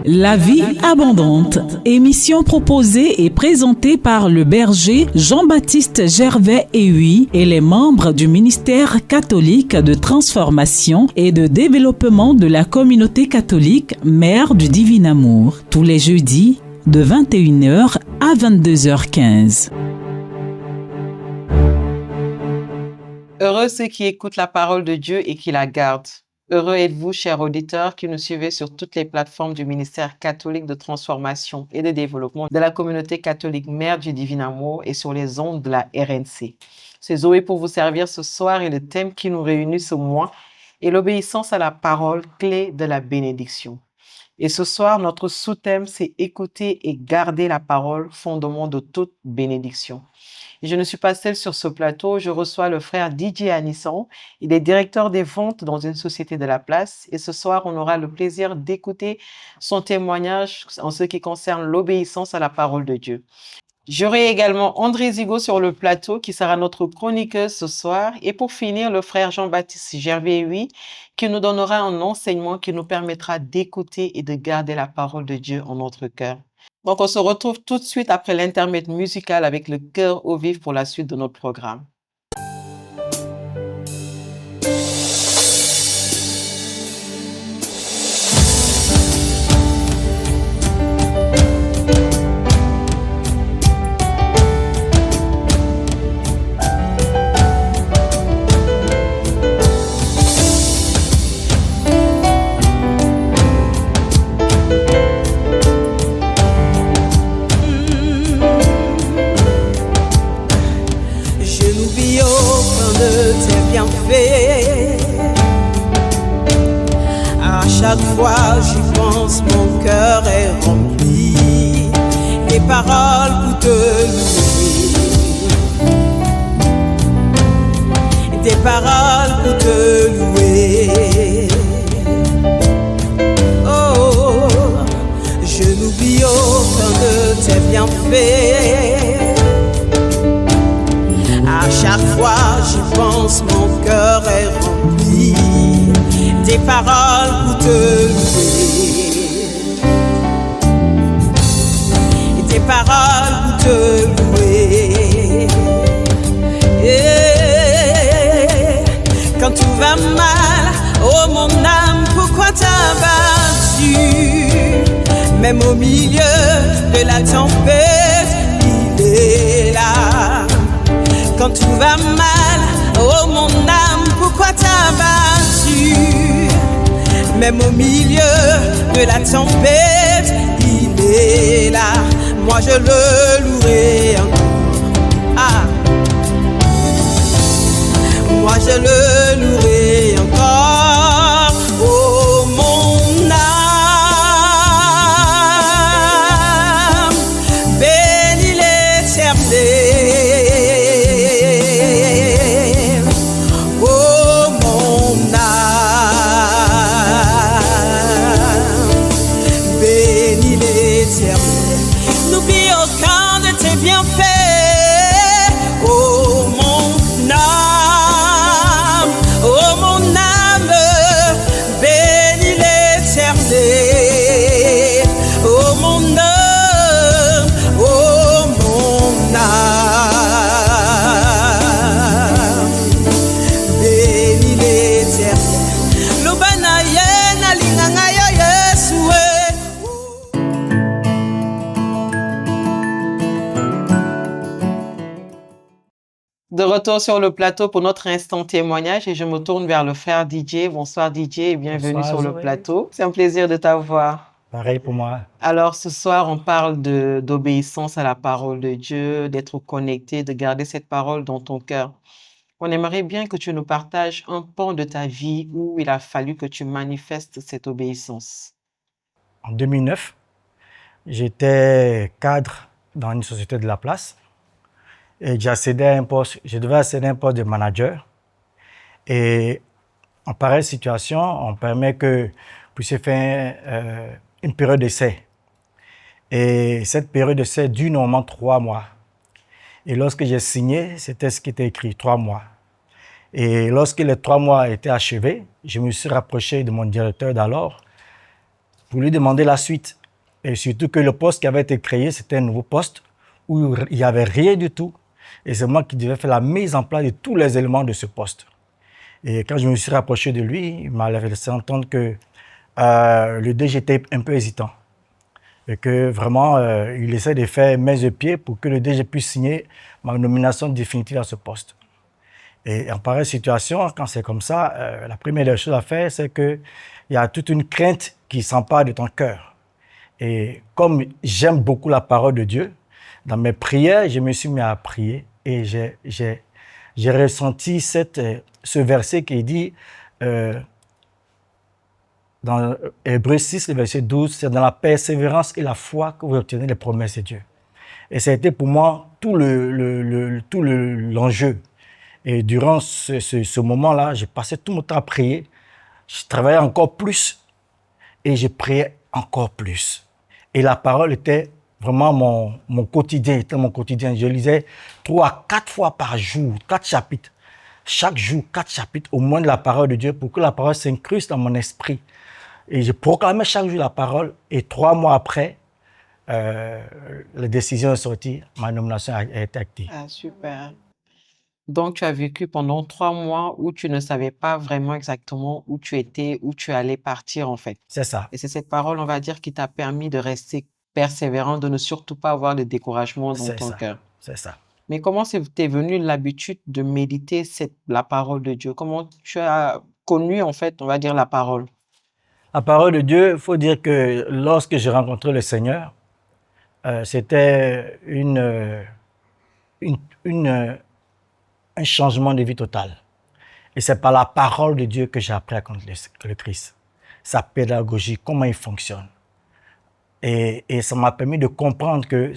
La vie abondante, émission proposée et présentée par le berger Jean-Baptiste Gervais Ehui et les membres du ministère catholique de transformation et de développement de la communauté catholique Mère du Divin Amour, tous les jeudis de 21h à 22h15. Heureux ceux qui écoutent la parole de Dieu et qui la gardent. Heureux êtes-vous, chers auditeurs, qui nous suivez sur toutes les plateformes du ministère catholique de transformation et de développement de la communauté catholique Mère du Divin Amour et sur les ondes de la RNC. C'est Zoé pour vous servir ce soir et le thème qui nous réunit ce mois est l'obéissance à la parole, clé de la bénédiction. Et ce soir, notre sous-thème, c'est écouter et garder la parole, fondement de toute bénédiction. Et je ne suis pas seule sur ce plateau, je reçois le frère DJ Anisson. Il est directeur des ventes dans une société de la place. Et ce soir, on aura le plaisir d'écouter son témoignage en ce qui concerne l'obéissance à la parole de Dieu. J'aurai également André Zigo sur le plateau qui sera notre chroniqueuse ce soir. Et pour finir, le frère Jean-Baptiste Gervais Ehui qui nous donnera un enseignement qui nous permettra d'écouter et de garder la parole de Dieu en notre cœur. Donc, on se retrouve tout de suite après l'intermède musical avec le cœur au vif pour la suite de notre programme. Chaque fois j'y pense, mon cœur est rempli. Les paroles pour te louer, des paroles pour te louer. Oh, je n'oublie aucun de tes bienfaits. À chaque fois j'y pense, mon cœur est rempli. Des paroles pour te louer, des paroles pour te louer. Et quand tout va mal, oh mon âme, pourquoi t'as battu? Même au milieu de la tempête, il est là. Quand tout va mal, oh mon âme, pourquoi t'as battu? Même au milieu de la tempête, il est là. Moi je le louerai encore. Ah. Moi je le louerai encore. Oh mon âme, bénis l'Éternel. De retour sur le plateau pour notre instant témoignage et je me tourne vers le frère DJ. Bonsoir DJ et bienvenue Bonsoir, sur le Zoé. plateau. C'est un plaisir de t'avoir. Pareil pour moi. Alors ce soir, on parle d'obéissance à la parole de Dieu, d'être connecté, de garder cette parole dans ton cœur. On aimerait bien que tu nous partages un pan de ta vie où il a fallu que tu manifestes cette obéissance. En 2009, j'étais cadre dans une société de la place et je devais accéder à un poste de manager. Et en pareille situation, on permet que vous puissiez faire une période d'essai. Et cette période d'essai dure normalement 3 mois. Et lorsque j'ai signé, c'était ce qui était écrit, 3 mois. Et lorsque les 3 mois étaient achevés, je me suis rapproché de mon directeur d'alors pour lui demander la suite. Et surtout que le poste qui avait été créé, c'était un nouveau poste où il n'y avait rien du tout. Et c'est moi qui devais faire la mise en place de tous les éléments de ce poste. Et quand je me suis rapproché de lui, il m'a laissé entendre que le DG était un peu hésitant. Et que vraiment, il essaie de faire main et pieds pour que le DG puisse signer ma nomination définitive à ce poste. Et en pareille situation, quand c'est comme ça, la première des choses à faire, c'est qu'il y a toute une crainte qui s'empare de ton cœur. Et comme j'aime beaucoup la parole de Dieu, dans mes prières, je me suis mis à prier et j'ai ressenti ce verset qui dit dans Hébreux 6, le verset 12, c'est dans la persévérance et la foi que vous obtenez les promesses de Dieu. Et ça a été pour moi tout l'enjeu. Et durant ce moment-là, j'ai passé tout mon temps à prier. Je travaillais encore plus et je priais encore plus. Et la parole était vraiment mon quotidien, Je lisais 3 à 4 fois par jour, 4 chapitres. Chaque jour, 4 chapitres au moins de la parole de Dieu pour que la parole s'incruste dans mon esprit. Et je proclamais chaque jour la parole. Et 3 mois après, la décision est sortie, ma nomination a été actée. Ah, super. Donc, tu as vécu pendant 3 mois où tu ne savais pas vraiment exactement où tu étais, où tu allais partir, en fait. C'est ça. Et c'est cette parole, on va dire, qui t'a permis de rester persévérant, de ne surtout pas avoir de découragement dans ton cœur. C'est ça. Mais comment t'es venu l'habitude de méditer la parole de Dieu? Comment tu as connu, en fait, on va dire, la parole? La parole de Dieu, il faut dire que lorsque j'ai rencontré le Seigneur, c'était un changement de vie total. Et c'est par la parole de Dieu que j'ai appris à connaître le Christ, sa pédagogie, comment il fonctionne. Et ça m'a permis de comprendre que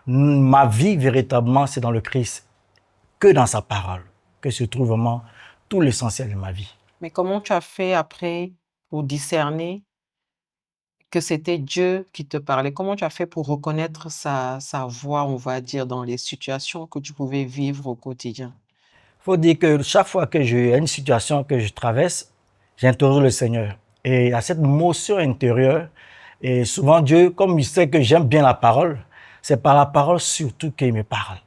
ma vie, véritablement, c'est dans le Christ, que dans sa parole, que se trouve vraiment tout l'essentiel de ma vie. Mais comment tu as fait après pour discerner que c'était Dieu qui te parlait? Comment tu as fait pour reconnaître sa voix, on va dire, dans les situations que tu pouvais vivre au quotidien? Il faut dire que chaque fois que j'ai une situation que je traverse, j'interroge le Seigneur. Et il y a cette motion intérieure. Et souvent, Dieu, comme il sait que j'aime bien la parole, c'est par la parole surtout qu'il me parle.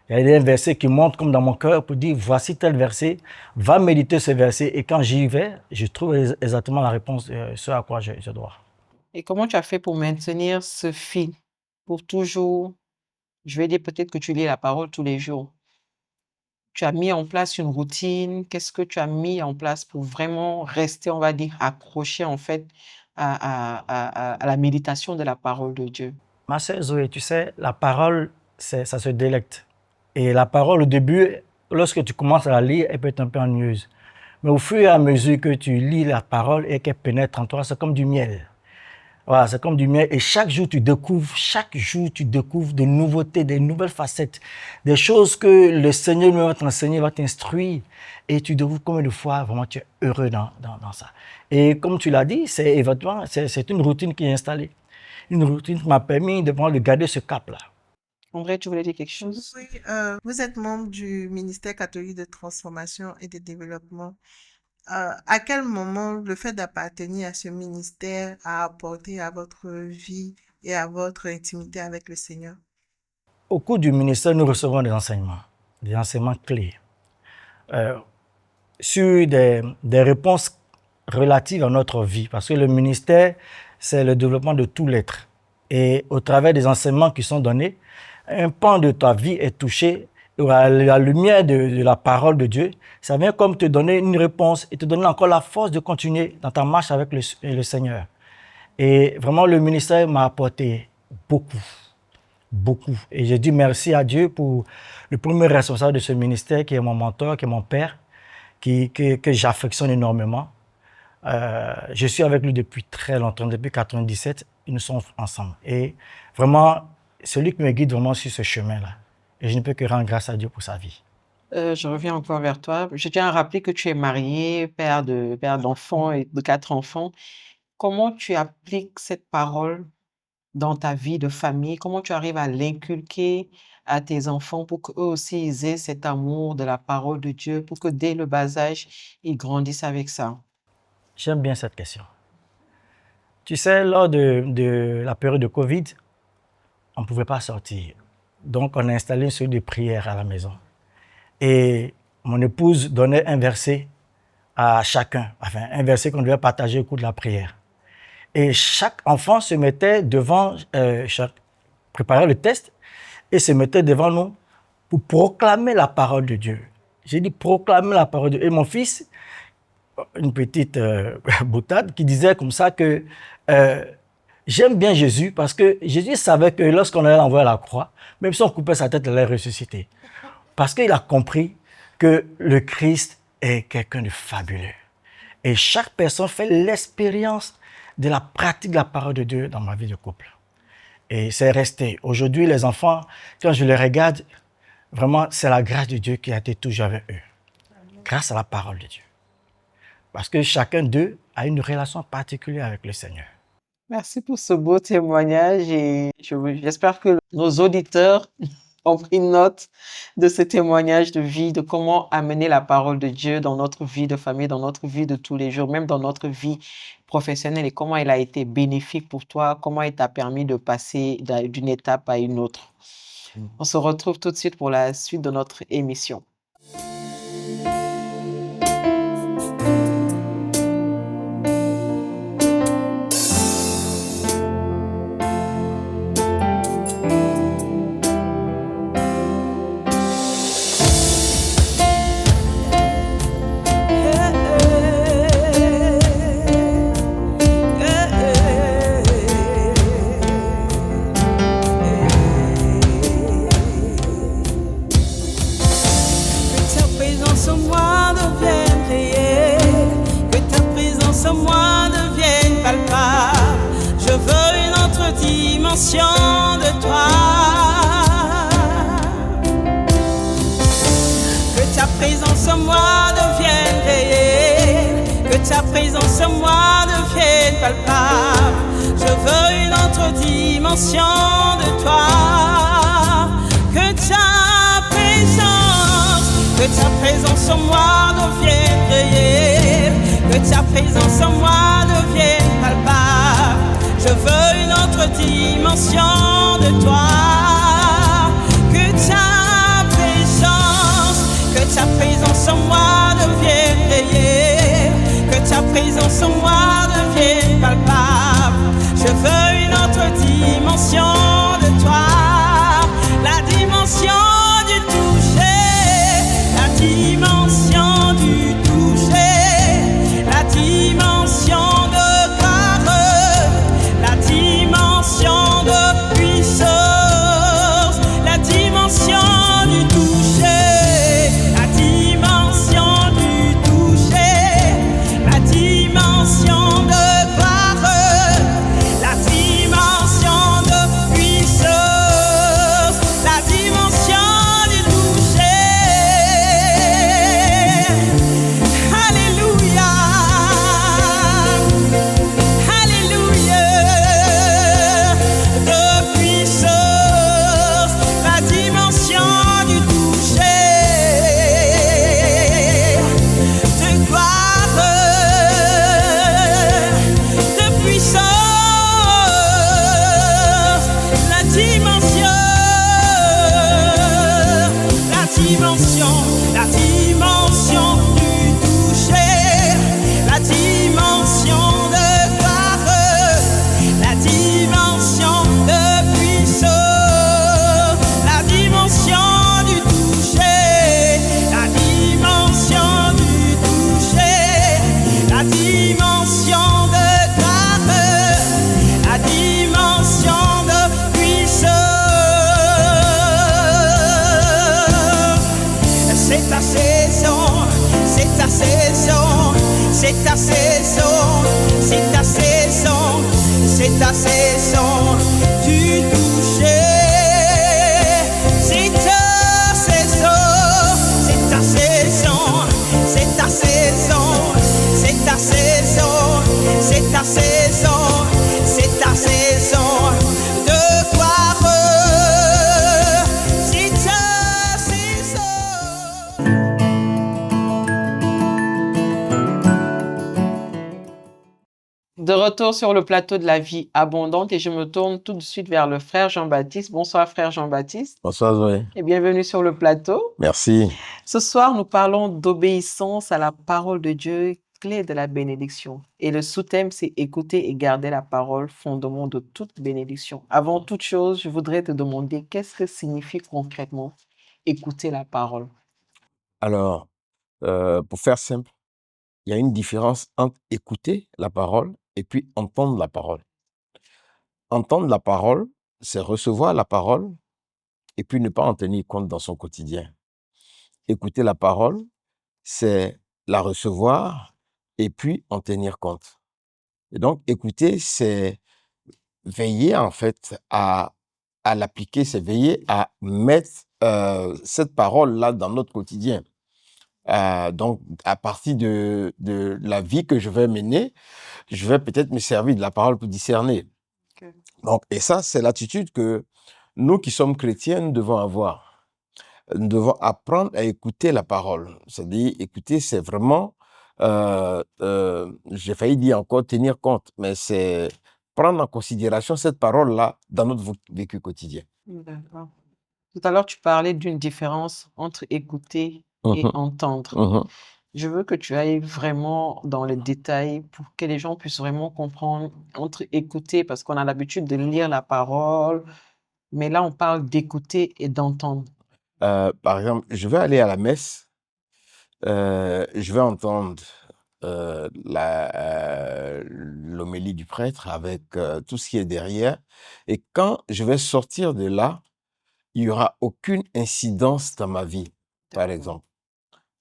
Il y a des versets qui montent comme dans mon cœur pour dire, voici tel verset, va méditer ce verset. Et quand j'y vais, je trouve exactement la réponse de ce à quoi je dois. Et comment tu as fait pour maintenir ce fil, pour toujours, je vais dire peut-être que tu lis la parole tous les jours. Tu as mis en place une routine. Qu'est-ce que tu as mis en place pour vraiment rester, on va dire, accroché en fait à la méditation de la parole de Dieu? Ma sœur Zoé, tu sais, la parole, ça se délecte. Et la parole, au début, lorsque tu commences à la lire, elle peut être un peu ennuyeuse. Mais au fur et à mesure que tu lis la parole et qu'elle pénètre en toi, c'est comme du miel. Voilà, c'est comme du miel. Et chaque jour, tu découvres des nouveautés, des nouvelles facettes, des choses que le Seigneur lui va t'enseigner, va t'instruire. Et tu découvres combien de fois vraiment tu es heureux dans ça. Et comme tu l'as dit, c'est une routine qui est installée. Une routine qui m'a permis de garder ce cap-là. André, tu voulais dire quelque chose? Oui, vous êtes membre du ministère catholique de transformation et de développement. À quel moment le fait d'appartenir à ce ministère a apporté à votre vie et à votre intimité avec le Seigneur? Au cours du ministère, nous recevons des enseignements clés sur des réponses relatives à notre vie. Parce que le ministère, c'est le développement de tout l'être. Et au travers des enseignements qui sont donnés, un pan de ta vie est touché. À la lumière de la parole de Dieu, ça vient comme te donner une réponse et te donner encore la force de continuer dans ta marche avec le Seigneur. Et vraiment, le ministère m'a apporté beaucoup. Et je dis merci à Dieu pour le premier responsable de ce ministère, qui est mon mentor, qui est mon père, que j'affectionne énormément. Je suis avec lui depuis très longtemps, depuis 1997, et nous sommes ensemble. Et vraiment, celui qui me guide vraiment sur ce chemin-là. Et je ne peux que rendre grâce à Dieu pour sa vie. Je reviens encore vers toi. Je tiens à rappeler que tu es marié, père d'enfants et de 4 enfants. Comment tu appliques cette parole dans ta vie de famille? Comment tu arrives à l'inculquer à tes enfants pour qu'eux aussi ils aient cet amour de la parole de Dieu, pour que dès le bas âge, ils grandissent avec ça? J'aime bien cette question. Tu sais, lors de la période de Covid, on ne pouvait pas sortir. Donc, on a installé une série de prières à la maison. Et mon épouse donnait un verset à chacun, enfin, un verset qu'on devait partager au cours de la prière. Et chaque enfant se mettait devant, préparait le texte, et se mettait devant nous pour proclamer la parole de Dieu. J'ai dit proclamer la parole de Dieu. Et mon fils, une petite boutade, qui disait comme ça que j'aime bien Jésus parce que Jésus savait que lorsqu'on allait l'envoyer à la croix, même si on coupait sa tête, il allait ressusciter. Parce qu'il a compris que le Christ est quelqu'un de fabuleux. Et chaque personne fait l'expérience de la pratique de la parole de Dieu dans ma vie de couple. Et c'est resté. Aujourd'hui, les enfants, quand je les regarde, vraiment, c'est la grâce de Dieu qui a été toujours avec eux. Grâce à la parole de Dieu. Parce que chacun d'eux a une relation particulière avec le Seigneur. Merci pour ce beau témoignage et j'espère que nos auditeurs ont pris note de ce témoignage de vie, de comment amener la parole de Dieu dans notre vie de famille, dans notre vie de tous les jours, même dans notre vie professionnelle et comment il a été bénéfique pour toi, comment il t'a permis de passer d'une étape à une autre. On se retrouve tout de suite pour la suite de notre émission. De toi, que ta présence en moi devienne réelle, que ta présence en moi devienne palpable. Je veux une autre dimension de toi, que ta présence en moi devienne réelle, que ta présence en moi devienne palpable. Je veux une autre dimension de toi, que ta présence en moi devienne réelle, que ta présence en moi devienne palpable. Je veux une autre dimension de toi, la dimension du toucher, la dimension du toucher, la dimension de de puissance, la dimension du toucher, la dimension du toucher, la dimension de gloire, la dimension de puissance, la dimension du toucher. Alléluia, alléluia. La dimension du toucher, la dimension de gloire, la dimension de puissance, la dimension du toucher, la dimension du toucher, la dimension de gloire, la dimension de puissance. C'est ta saison, c'est ta saison, c'est ta saison, c'est ta saison, c'est ta saison du toucher. C'est ta saison, c'est ta saison, c'est ta saison, c'est ta saison, c'est ta saison, c'est ta saison de gloire. De retour sur le plateau de la vie abondante et je me tourne tout de suite vers le frère Jean-Baptiste. Bonsoir frère Jean-Baptiste Bonsoir Zoé. et bienvenue sur le plateau. Merci. Ce soir, nous parlons d'obéissance à la parole de Dieu, clé de la bénédiction. Et le sous-thème, c'est écouter et garder la parole, fondement de toute bénédiction. Avant toute chose, je voudrais te demander qu'est-ce que signifie concrètement écouter la parole? Alors, pour faire simple, il y a une différence entre écouter la parole et puis entendre la parole. Entendre la parole, c'est recevoir la parole et puis ne pas en tenir compte dans son quotidien. Écouter la parole, c'est la recevoir et puis en tenir compte. Et donc, écouter, c'est veiller en fait à l'appliquer, c'est veiller à mettre cette parole-là dans notre quotidien. Donc, à partir de la vie que je vais mener, je vais peut-être me servir de la parole pour discerner. Ok. Donc, et ça, c'est l'attitude que nous qui sommes chrétiens, nous devons avoir. Nous devons apprendre à écouter la parole. C'est-à-dire, écouter, c'est vraiment, j'ai failli dire encore tenir compte, mais c'est prendre en considération cette parole-là dans notre vécu quotidien. D'accord. Tout à l'heure, tu parlais d'une différence entre écouter et Mhm, entendre. mhm. Je veux que tu ailles vraiment dans les détails pour que les gens puissent vraiment comprendre entre écouter, parce qu'on a l'habitude de lire la parole, mais là, on parle d'écouter et d'entendre. Par exemple, je vais aller à la messe, je vais entendre l'homélie du prêtre avec tout ce qui est derrière. Et quand je vais sortir de là, il n'y aura aucune incidence dans ma vie, par D'accord. exemple.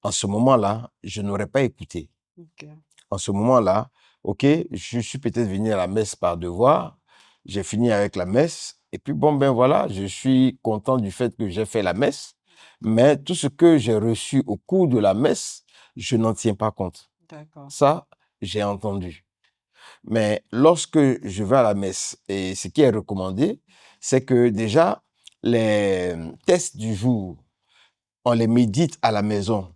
En ce moment-là, je n'aurais pas écouté. Ok. En ce moment-là, OK, je suis peut-être venu à la messe par devoir, j'ai fini avec la messe, et puis bon, ben voilà, je suis content du fait que j'ai fait la messe, mais tout ce que j'ai reçu au cours de la messe, je n'en tiens pas compte. D'accord. Ça, j'ai entendu. Mais lorsque je vais à la messe, et ce qui est recommandé, c'est que déjà, les tests du jour, on les médite à la maison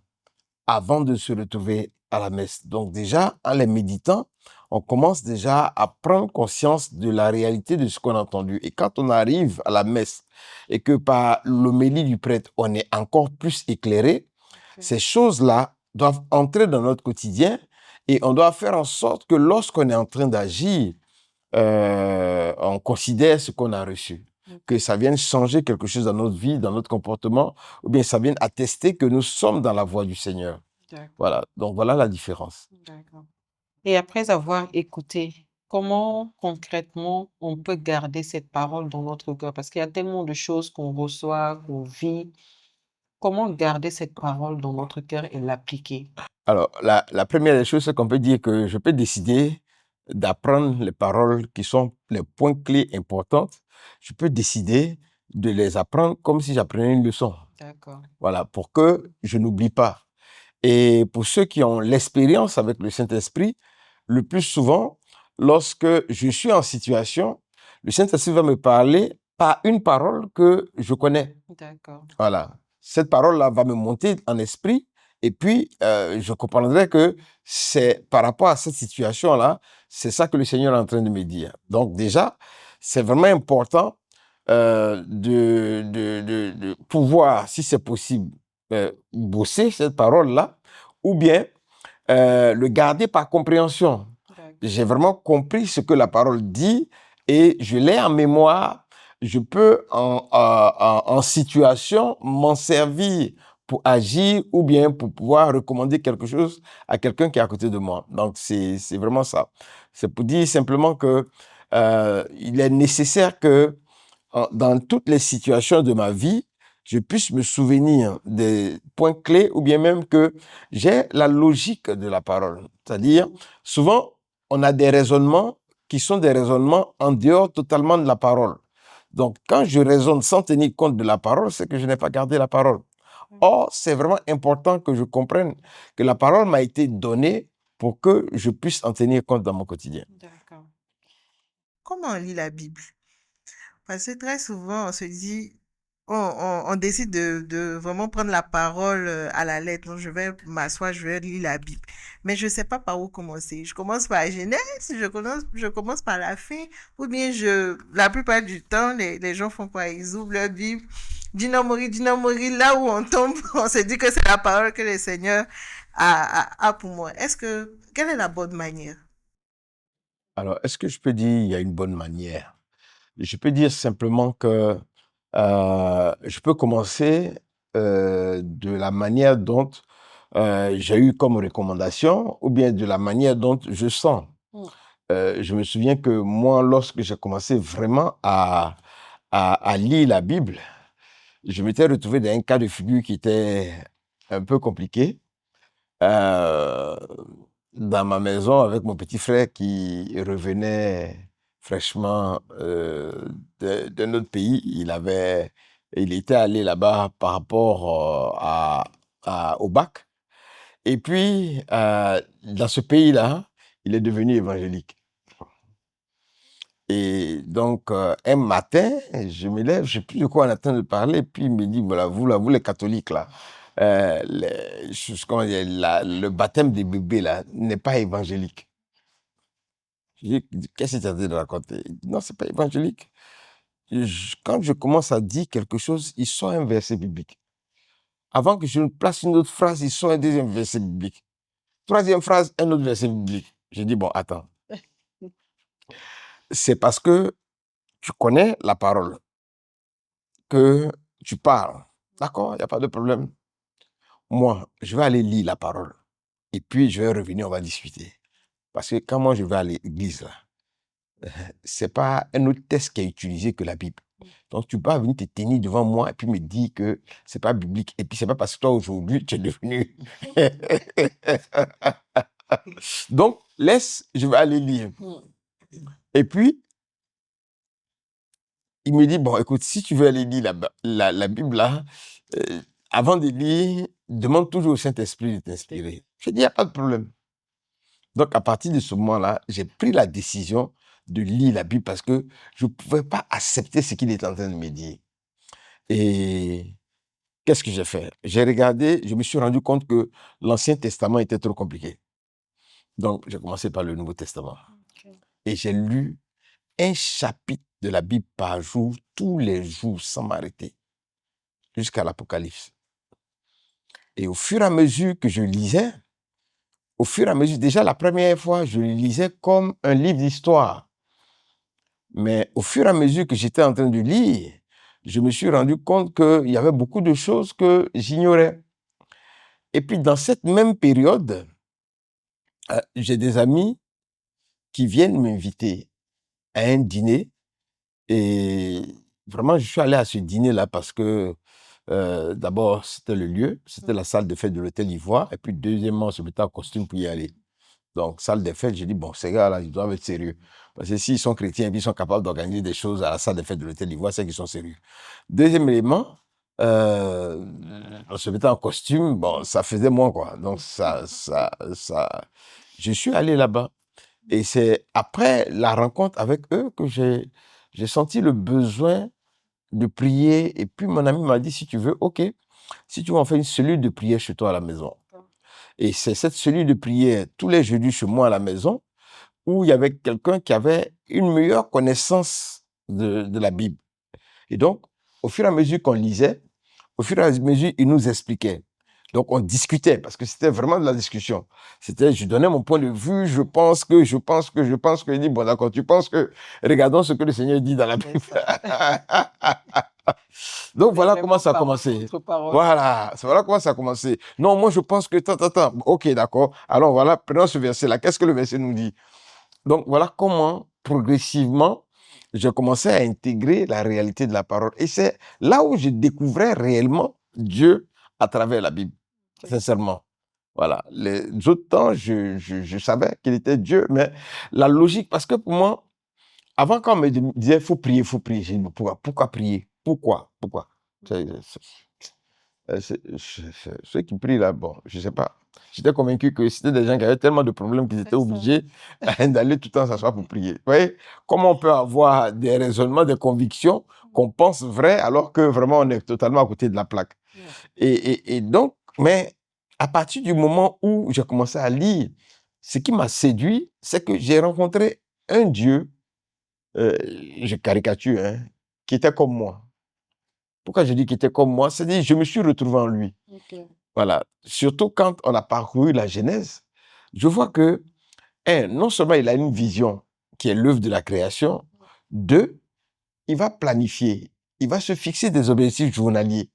avant de se retrouver à la messe. Donc déjà, en les méditant, on commence déjà à prendre conscience de la réalité de ce qu'on a entendu. Et quand on arrive à la messe et que par l'homélie du prêtre, on est encore plus éclairé, Ok. ces choses-là doivent entrer dans notre quotidien et on doit faire en sorte que lorsqu'on est en train d'agir, on considère ce qu'on a reçu. Ok. Que ça vienne changer quelque chose dans notre vie, dans notre comportement, ou bien ça vienne attester que nous sommes dans la voie du Seigneur. D'accord. Voilà, donc voilà la différence. D'accord. Et après avoir écouté, comment concrètement on peut garder cette parole dans notre cœur? Parce qu'il y a tellement de choses qu'on reçoit, qu'on vit. Comment garder cette parole dans notre cœur et l'appliquer? Alors, la première des choses, c'est qu'on peut dire que je peux décider d'apprendre les paroles qui sont les points clés importantes. Je peux décider de les apprendre comme si j'apprenais une leçon. D'accord. Voilà, pour que je n'oublie pas. Et pour ceux qui ont l'expérience avec le Saint-Esprit, le plus souvent, lorsque je suis en situation, le Saint-Esprit va me parler par une parole que je connais. D'accord. Voilà. Cette parole-là va me monter en esprit et puis je comprendrai que c'est par rapport à cette situation-là, c'est ça que le Seigneur est en train de me dire. Donc déjà, c'est vraiment important de pouvoir, si c'est possible, bosser cette parole-là ou bien le garder par compréhension. D'accord. J'ai vraiment compris ce que la parole dit et je l'ai en mémoire. Je peux en situation m'en servir pour agir ou bien pour pouvoir recommander quelque chose à quelqu'un qui est à côté de moi. Donc, c'est vraiment ça. C'est pour dire simplement que il est nécessaire que dans toutes les situations de ma vie, je puisse me souvenir des points clés ou bien même que j'ai la logique de la parole. C'est-à-dire, souvent, on a des raisonnements qui sont des raisonnements en dehors totalement de la parole. Donc, quand je raisonne sans tenir compte de la parole, c'est que je n'ai pas gardé la parole. Or, c'est vraiment important que je comprenne que la parole m'a été donnée pour que je puisse en tenir compte dans mon quotidien. D'accord. Comment on lit la Bible? Parce que très souvent, on se dit, on décide de vraiment prendre la parole à la lettre. Donc, je vais m'asseoir, je vais lire la Bible. Mais je ne sais pas par où commencer. Je commence par la Genèse, je commence par la fin, ou bien la plupart du temps, les gens font quoi? Ils ouvrent leur Bible, Dinamori, là où on tombe, on se dit que c'est la parole que le Seigneur a pour moi. Quelle est la bonne manière? Alors, est-ce que je peux dire il y a une bonne manière? Je peux dire simplement que je peux commencer de la manière dont j'ai eu comme recommandation ou bien de la manière dont je sens. Je me souviens que moi, lorsque j'ai commencé vraiment à lire la Bible, je m'étais retrouvé dans un cas de figure qui était un peu compliqué. Dans ma maison avec mon petit frère qui revenait fraîchement d'un autre pays. Il était allé là-bas par rapport au bac. Et puis, dans ce pays-là, il est devenu évangélique. Et donc, un matin, je me lève, je ne sais plus de quoi on est en train de parler, puis il me dit, voilà, vous les catholiques, là, comment dire, le baptême des bébés, là, n'est pas évangélique. Je dis, qu'est-ce que tu as dit de raconter? Il dit, non, c'est pas évangélique. Quand je commence à dire quelque chose, il sort un verset biblique. Avant que je ne place une autre phrase, il sort un deuxième verset biblique. Troisième phrase, un autre verset biblique. Je dis, bon, attends. C'est parce que tu connais la parole que tu parles. D'accord, il n'y a pas de problème. Moi, je vais aller lire la parole. Et puis, je vais revenir, on va discuter. Parce que quand moi, je vais à l'église, là, c'est pas un autre texte qui est utilisé que la Bible. Donc, tu peux venir te tenir devant moi et puis me dire que c'est pas biblique. Et puis, c'est pas parce que toi, aujourd'hui, tu es devenu... Donc, je vais aller lire. Et puis, il me dit, bon, écoute, si tu veux aller lire la Bible, là, avant de lire, demande toujours au Saint-Esprit de t'inspirer. Je dis, il n'y a pas de problème. Donc, à partir de ce moment-là, j'ai pris la décision de lire la Bible parce que je ne pouvais pas accepter ce qu'il était en train de me dire. Et qu'est-ce que j'ai fait? J'ai regardé, je me suis rendu compte que l'Ancien Testament était trop compliqué. Donc, j'ai commencé par le Nouveau Testament. Et j'ai lu un chapitre de la Bible par jour, tous les jours, sans m'arrêter, jusqu'à l'Apocalypse. Et au fur et à mesure que je lisais, déjà la première fois, je le lisais comme un livre d'histoire. Mais au fur et à mesure que j'étais en train de lire, je me suis rendu compte qu'il y avait beaucoup de choses que j'ignorais. Et puis, dans cette même période, j'ai des amis qui viennent m'inviter à un dîner. Et vraiment, je suis allé à ce dîner-là parce que, d'abord, c'était le lieu, c'était la salle de fête de l'Hôtel Ivoire. Et puis, deuxièmement, on se mettait en costume pour y aller. Donc, salle de fête, j'ai dit, bon, ces gars-là, ils doivent être sérieux. Parce que s'ils sont chrétiens et ils sont capables d'organiser des choses à la salle de fête de l'Hôtel Ivoire, c'est qu'ils sont sérieux. Deuxième élément, on se mettait en costume, bon, ça faisait moins, quoi. Donc, je suis allé là-bas. Et c'est après la rencontre avec eux que j'ai senti le besoin de prier. Et puis, mon ami m'a dit, si tu veux, OK, si tu veux, on fait une cellule de prière chez toi à la maison. Et c'est cette cellule de prière tous les jeudis chez moi à la maison où il y avait quelqu'un qui avait une meilleure connaissance de la Bible. Et donc, au fur et à mesure qu'on lisait, au fur et à mesure, il nous expliquait. Donc, on discutait parce que c'était vraiment de la discussion. Je donnais mon point de vue, je pense que, il dit, bon, d'accord, tu penses que, regardons ce que le Seigneur dit dans la Bible. Donc, voilà comment ça a commencé. Voilà comment ça a commencé. Non, moi, je pense que, ok, d'accord. Alors, voilà, prenons ce verset-là. Qu'est-ce que le verset nous dit? Donc, voilà comment, progressivement, j'ai commencé à intégrer la réalité de la parole. Et c'est là où je découvrais réellement Dieu à travers la Bible, sincèrement. Voilà. Les autres temps, je savais qu'il était Dieu, mais la logique, parce que pour moi, avant, quand on me disait, il faut prier, j'ai dit, pourquoi prier? Pourquoi? Ceux qui prient là, bon, je ne sais pas. J'étais convaincu que c'était des gens qui avaient tellement de problèmes qu'ils étaient obligés d'aller tout le temps s'asseoir pour prier. Vous voyez, comment on peut avoir des raisonnements, des convictions qu'on pense vraies alors que vraiment on est totalement à côté de la plaque. Et donc, mais à partir du moment où j'ai commencé à lire, ce qui m'a séduit, c'est que j'ai rencontré un Dieu, je caricature, hein, qui était comme moi. Pourquoi je dis qu'il était comme moi? C'est-à-dire, je me suis retrouvé en lui. Voilà. Surtout quand on a parcouru la Genèse, je vois que, non seulement il a une vision qui est l'œuvre de la création, deux, il va planifier, il va se fixer des objectifs journaliers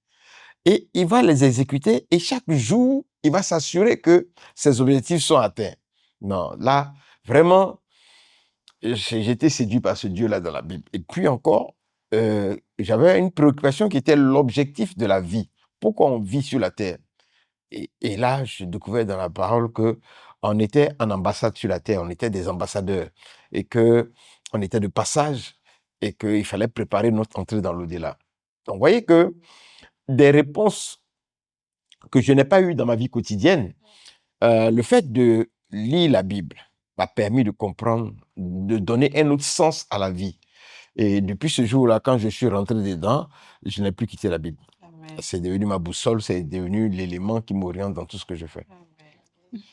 et il va les exécuter et chaque jour, il va s'assurer que ces objectifs sont atteints. Non, là, vraiment, j'étais séduit par ce Dieu-là dans la Bible. Et puis encore, j'avais une préoccupation qui était l'objectif de la vie. Pourquoi on vit sur la terre? Et là, je découvrais dans la parole que on était en ambassade sur la terre, on était des ambassadeurs et que on était de passage et qu'il fallait préparer notre entrée dans l'au-delà. Donc, vous voyez que des réponses que je n'ai pas eues dans ma vie quotidienne, le fait de lire la Bible m'a permis de comprendre, de donner un autre sens à la vie. Et depuis ce jour-là, quand je suis rentré dedans, je n'ai plus quitté la Bible. Amen. C'est devenu ma boussole, c'est devenu l'élément qui m'oriente dans tout ce que je fais. Amen.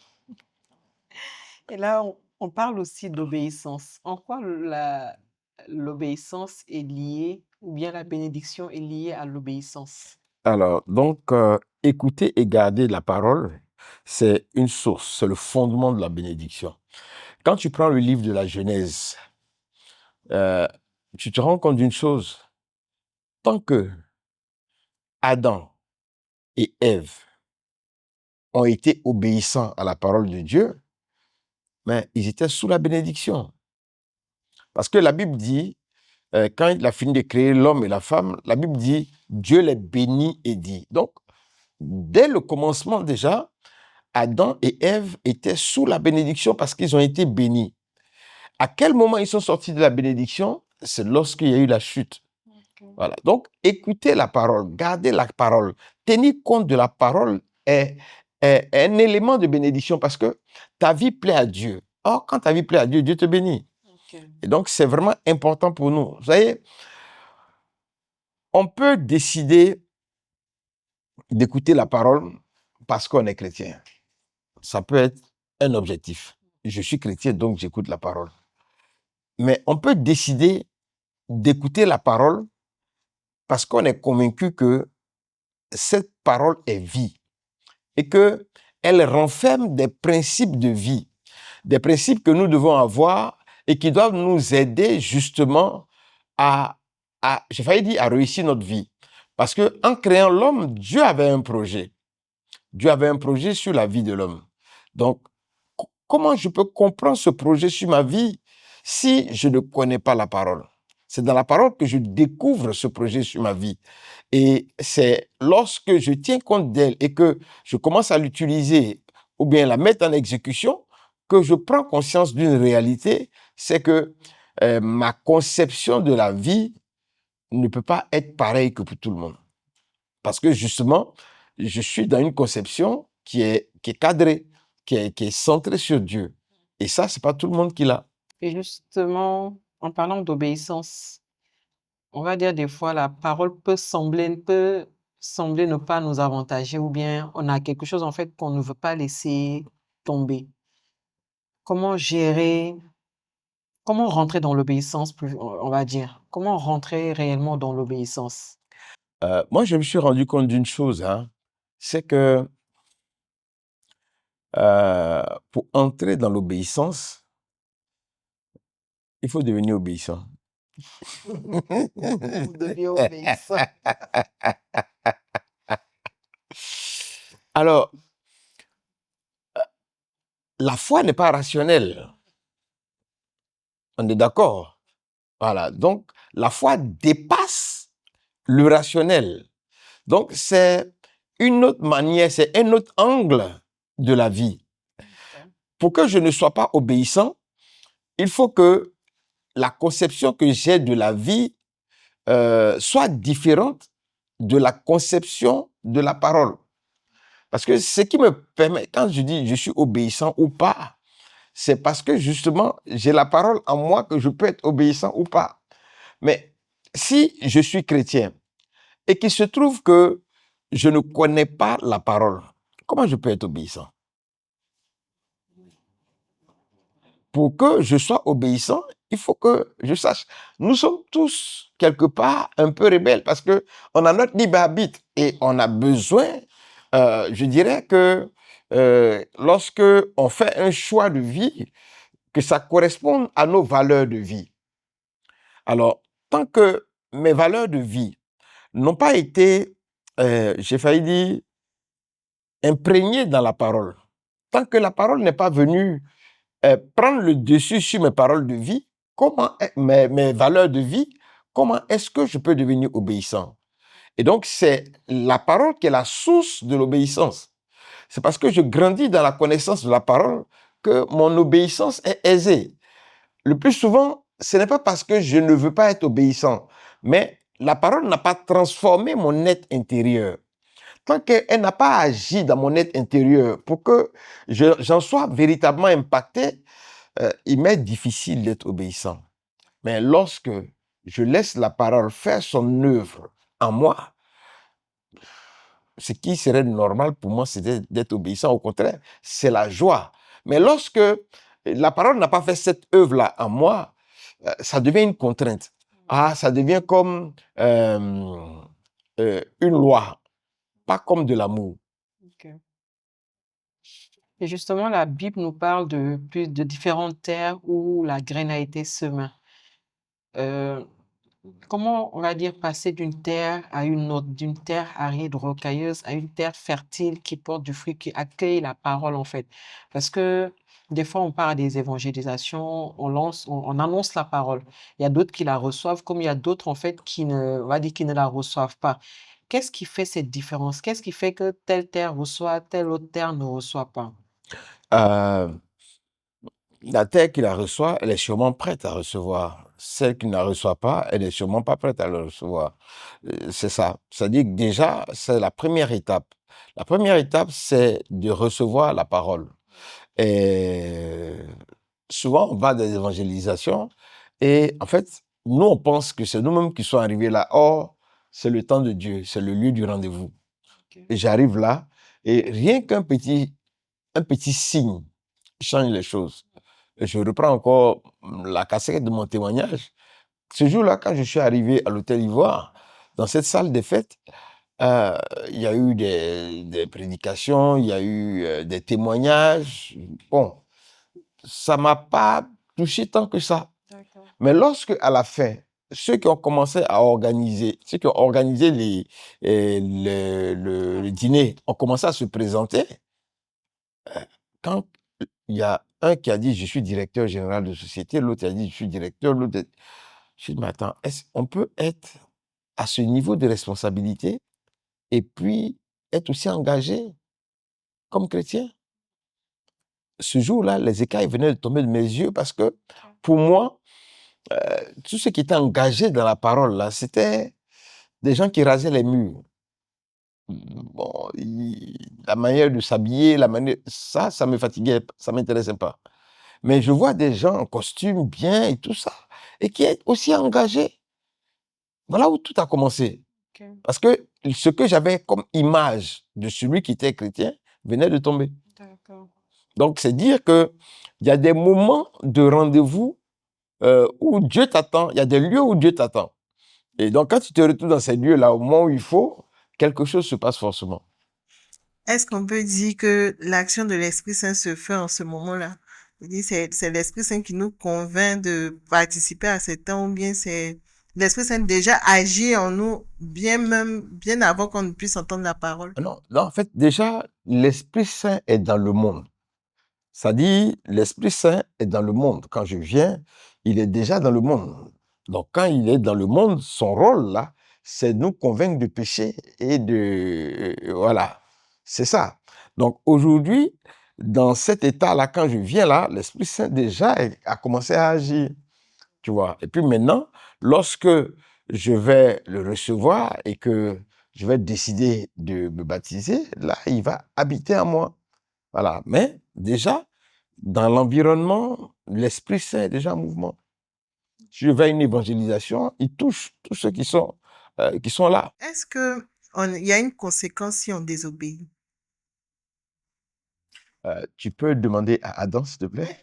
Et là, on parle aussi d'obéissance. En quoi l'obéissance est liée, ou bien la bénédiction est liée à l'obéissance? Alors, donc, écouter et garder la parole, c'est une source, c'est le fondement de la bénédiction. Quand tu prends le livre de la Genèse, tu te rends compte d'une chose. Tant que Adam et Ève ont été obéissants à la parole de Dieu, mais ils étaient sous la bénédiction. Parce que la Bible dit, quand il a fini de créer l'homme et la femme, la Bible dit, Dieu les bénit et dit. Donc, dès le commencement déjà, Adam et Ève étaient sous la bénédiction parce qu'ils ont été bénis. À quel moment ils sont sortis de la bénédiction? C'est lorsqu'il y a eu la chute. Voilà. Donc, écouter la parole, garder la parole, tenir compte de la parole est un élément de bénédiction parce que ta vie plaît à Dieu. Or, quand ta vie plaît à Dieu, Dieu te bénit. Et donc, c'est vraiment important pour nous. Vous savez, on peut décider d'écouter la parole parce qu'on est chrétien. Ça peut être un objectif. Je suis chrétien, donc j'écoute la parole. Mais on peut décider d'écouter la parole parce qu'on est convaincu que cette parole est vie et qu'elle renferme des principes de vie, des principes que nous devons avoir et qui doivent nous aider justement j'ai failli dire, à réussir notre vie. Parce qu'en créant l'homme, Dieu avait un projet. Dieu avait un projet sur la vie de l'homme. Donc, comment je peux comprendre ce projet sur ma vie si je ne connais pas la parole? C'est dans la parole que je découvre ce projet sur ma vie. Et c'est lorsque je tiens compte d'elle et que je commence à l'utiliser ou bien la mettre en exécution que je prends conscience d'une réalité, c'est que ma conception de la vie ne peut pas être pareille que pour tout le monde. Parce que justement, je suis dans une conception qui est cadrée, qui est centrée sur Dieu. Et ça, c'est pas tout le monde qui l'a. Et justement, en parlant d'obéissance, on va dire des fois la parole peut sembler ne pas nous avantager ou bien on a quelque chose en fait qu'on ne veut pas laisser tomber. Comment gérer, comment rentrer dans l'obéissance, on va dire? Comment rentrer réellement dans l'obéissance? Moi, je me suis rendu compte d'une chose, hein, c'est que pour entrer dans l'obéissance, il faut devenir obéissant. Vous devenez obéissant. Alors, la foi n'est pas rationnelle. On est d'accord? Voilà. Donc, la foi dépasse le rationnel. Donc, c'est une autre manière, c'est un autre angle de la vie. Pour que je ne sois pas obéissant, il faut que la conception que j'ai de la vie soit différente de la conception de la parole. Parce que ce qui me permet, quand je dis je suis obéissant ou pas, c'est parce que justement, j'ai la parole en moi que je peux être obéissant ou pas. Mais si je suis chrétien et qu'il se trouve que je ne connais pas la parole, comment je peux être obéissant? Pour que je sois obéissant, il faut que je sache. Nous sommes tous, quelque part, un peu rebelles parce qu'on a notre libre arbitre et on a besoin, je dirais que lorsque on fait un choix de vie, que ça corresponde à nos valeurs de vie. Alors, tant que mes valeurs de vie n'ont pas été, j'ai failli dire, imprégnées dans la parole, tant que la parole n'est pas venue prendre le dessus sur mes paroles de vie, mes valeurs de vie, comment est-ce que je peux devenir obéissant? Et donc, c'est la parole qui est la source de l'obéissance. C'est parce que je grandis dans la connaissance de la parole que mon obéissance est aisée. Le plus souvent, ce n'est pas parce que je ne veux pas être obéissant, mais la parole n'a pas transformé mon être intérieur. Tant qu'elle n'a pas agi dans mon être intérieur pour que j'en sois véritablement impacté, il m'est difficile d'être obéissant. Mais lorsque je laisse la parole faire son œuvre en moi, ce qui serait normal pour moi, c'est d'être obéissant. Au contraire, c'est la joie. Mais lorsque la parole n'a pas fait cette œuvre-là en moi, ça devient une contrainte. Ah, ça devient comme une loi, pas comme de l'amour. Ok. Et justement, la Bible nous parle de différentes terres où la graine a été semée. Euh, Comment, on va dire, passer d'une terre à une autre, d'une terre aride, rocailleuse, à une terre fertile qui porte du fruit, qui accueille la parole, en fait. Parce que des fois, on parle des évangélisations, on annonce la parole. Il y a d'autres qui la reçoivent, comme il y a d'autres, en fait, on va dire, qui ne la reçoivent pas. Qu'est-ce qui fait cette différence? Qu'est-ce qui fait que telle terre reçoit, telle autre terre ne reçoit pas? Euh, la terre qui la reçoit, elle est sûrement prête à recevoir. Celle qui ne la reçoit pas, elle n'est sûrement pas prête à le recevoir. C'est ça. C'est-à-dire que déjà, c'est la première étape. La première étape, c'est de recevoir la parole. Et souvent, on va dans des évangélisations et en fait, nous, on pense que c'est nous-mêmes qui sommes arrivés là. Or, c'est le temps de Dieu, c'est le lieu du rendez-vous. Ok. Et j'arrive là et rien qu'un petit signe change les choses. Et je reprends encore la casquette de mon témoignage. Ce jour-là, quand je suis arrivé à l'Hôtel Ivoire, dans cette salle des fêtes, il y a eu des prédications, il y a eu des témoignages. Bon, ça m'a pas touché tant que ça. D'accord. Mais lorsque, à la fin, ceux qui ont commencé à organiser, ceux qui ont organisé le dîner, ont commencé à se présenter, quand il y a un qui a dit « je suis directeur général de société », l'autre a dit « je suis directeur », l'autre... Je dis « mais attends, on peut être à ce niveau de responsabilité et puis être aussi engagé comme chrétien ?» Ce jour-là, les écailles venaient de tomber de mes yeux parce que, pour moi, tous ceux qui étaient engagés dans la parole, là, c'était des gens qui rasaient les murs. Bon, la manière de s'habiller, ça me fatiguait, ça m'intéressait pas. Mais je vois des gens en costume bien et tout ça, et qui est aussi engagés. Voilà où tout a commencé. Ok. Parce que ce que j'avais comme image de celui qui était chrétien venait de tomber. D'accord. Donc, c'est dire que il y a des moments de rendez-vous où Dieu t'attend. Il y a des lieux où Dieu t'attend. Et donc, quand tu te retrouves dans ces lieux-là, au moment où il faut, quelque chose se passe forcément. Est-ce qu'on peut dire que l'action de l'Esprit Saint se fait en ce moment-là? C'est l'Esprit Saint qui nous convainc de participer à ces temps, ou bien c'est l'Esprit Saint déjà agit en nous bien avant qu'on ne puisse entendre la parole? Non, en fait, déjà, l'Esprit Saint est dans le monde. Ça dit, l'Esprit Saint est dans le monde. Quand je viens, il est déjà dans le monde. Donc, quand il est dans le monde, son rôle, là, c'est de nous convaincre de péché et voilà, c'est ça. Donc, aujourd'hui, dans cet état-là, quand je viens là, l'Esprit Saint déjà a commencé à agir, tu vois. Et puis maintenant, lorsque je vais le recevoir et que je vais décider de me baptiser, là, il va habiter en moi. Voilà. Mais déjà, dans l'environnement, l'Esprit Saint est déjà en mouvement. Si je vais à une évangélisation, il touche tous ceux qui sont là. Est-ce que il y a une conséquence si on désobéit? Tu peux demander à Adam, s'il te plaît?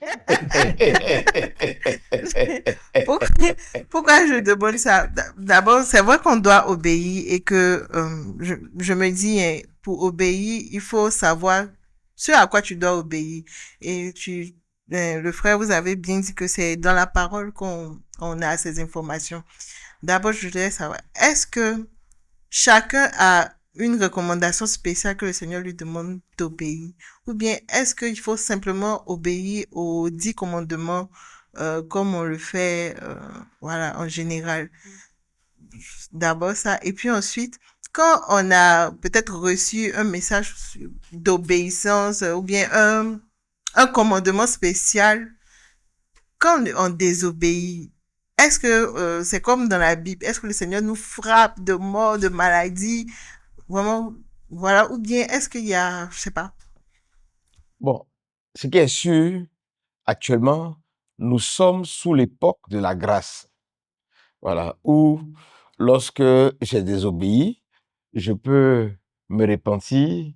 Pourquoi, pourquoi je demande ça? D'abord, c'est vrai qu'on doit obéir et que je me dis, hein, pour obéir, il faut savoir ce à quoi tu dois obéir. Et le frère, vous avez bien dit que c'est dans la parole qu'on a ces informations. D'abord, je voudrais savoir, est-ce que chacun a une recommandation spéciale que le Seigneur lui demande d'obéir? Ou bien est-ce qu'il faut simplement obéir aux 10 commandements comme on le fait voilà, en général? D'abord ça. Et puis ensuite, quand on a peut-être reçu un message d'obéissance ou bien un commandement spécial, quand on désobéit, est-ce que c'est comme dans la Bible? Est-ce que le Seigneur nous frappe de mort, de maladie? Vraiment, voilà. Ou bien est-ce qu'il y a, je sais pas. Bon, ce qui est sûr, actuellement, nous sommes sous l'époque de la grâce. Voilà, où lorsque j'ai désobéi, je peux me repentir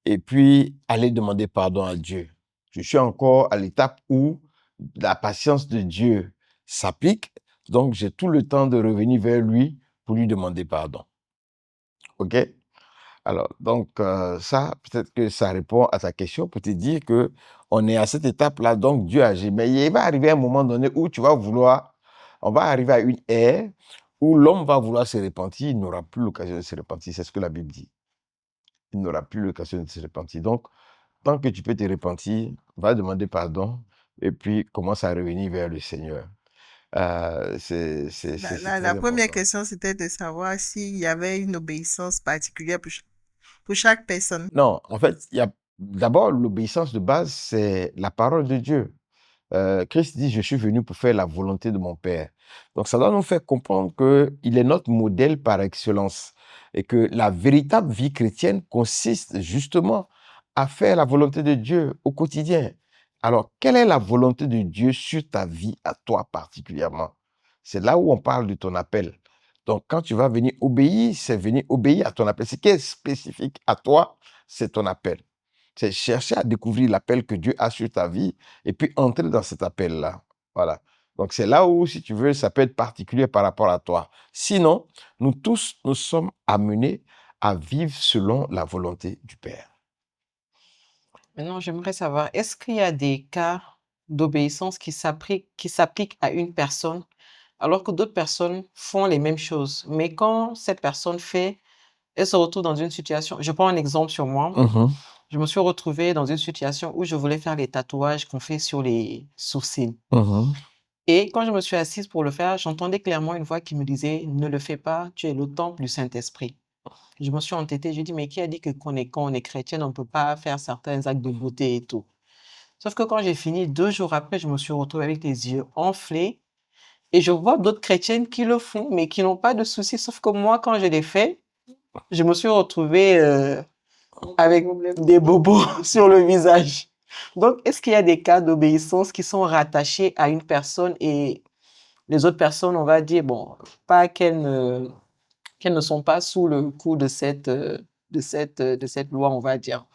et puis aller demander pardon à Dieu. Je suis encore à l'étape où la patience de Dieu s'applique, donc j'ai tout le temps de revenir vers lui pour lui demander pardon. OK? Alors, donc, ça, peut-être que ça répond à ta question pour te dire que on est à cette étape-là, donc Dieu agit. Mais il va arriver un moment donné où on va arriver à une ère où l'homme va vouloir se repentir, il n'aura plus l'occasion de se repentir. C'est ce que la Bible dit. Il n'aura plus l'occasion de se repentir. Donc, tant que tu peux te repentir, va demander pardon et puis commence à revenir vers le Seigneur. C'est La très première important. question, c'était de savoir s'il y avait une obéissance particulière pour chaque personne. Non, en fait, il y a d'abord l'obéissance de base, c'est la parole de Dieu. Christ dit, je suis venu pour faire la volonté de mon Père. Donc, ça doit nous faire comprendre qu'il est notre modèle par excellence et que la véritable vie chrétienne consiste justement à faire la volonté de Dieu au quotidien. Alors, quelle est la volonté de Dieu sur ta vie, à toi particulièrement? C'est là où on parle de ton appel. Donc, quand tu vas venir obéir, c'est venir obéir à ton appel. Ce qui est spécifique à toi, c'est ton appel. C'est chercher à découvrir l'appel que Dieu a sur ta vie et puis entrer dans cet appel-là. Voilà. Donc, c'est là où, si tu veux, ça peut être particulier par rapport à toi. Sinon, nous tous, nous sommes amenés à vivre selon la volonté du Père. Maintenant, j'aimerais savoir, est-ce qu'il y a des cas d'obéissance qui s'appliquent à une personne alors que d'autres personnes font les mêmes choses? Mais quand cette personne fait, elle se retrouve dans une situation, je prends un exemple sur moi. Je me suis retrouvée dans une situation où je voulais faire les tatouages qu'on fait sur les sourcils. Et quand je me suis assise pour le faire, j'entendais clairement une voix qui me disait, ne le fais pas, tu es le temple du Saint-Esprit. Je me suis entêtée, je dis, mais qui a dit que quand on est chrétien, on ne peut pas faire certains actes de beauté et tout. Sauf que quand j'ai fini, 2 jours après, je me suis retrouvée avec les yeux enflés et je vois d'autres chrétiennes qui le font, mais qui n'ont pas de soucis. Sauf que moi, quand je l'ai fait, je me suis retrouvée avec des bobos sur le visage. Donc, est-ce qu'il y a des cas d'obéissance qui sont rattachés à une personne et les autres personnes, on va dire, bon, pas qu'elles ne sont pas sous le coup de cette loi, on va dire.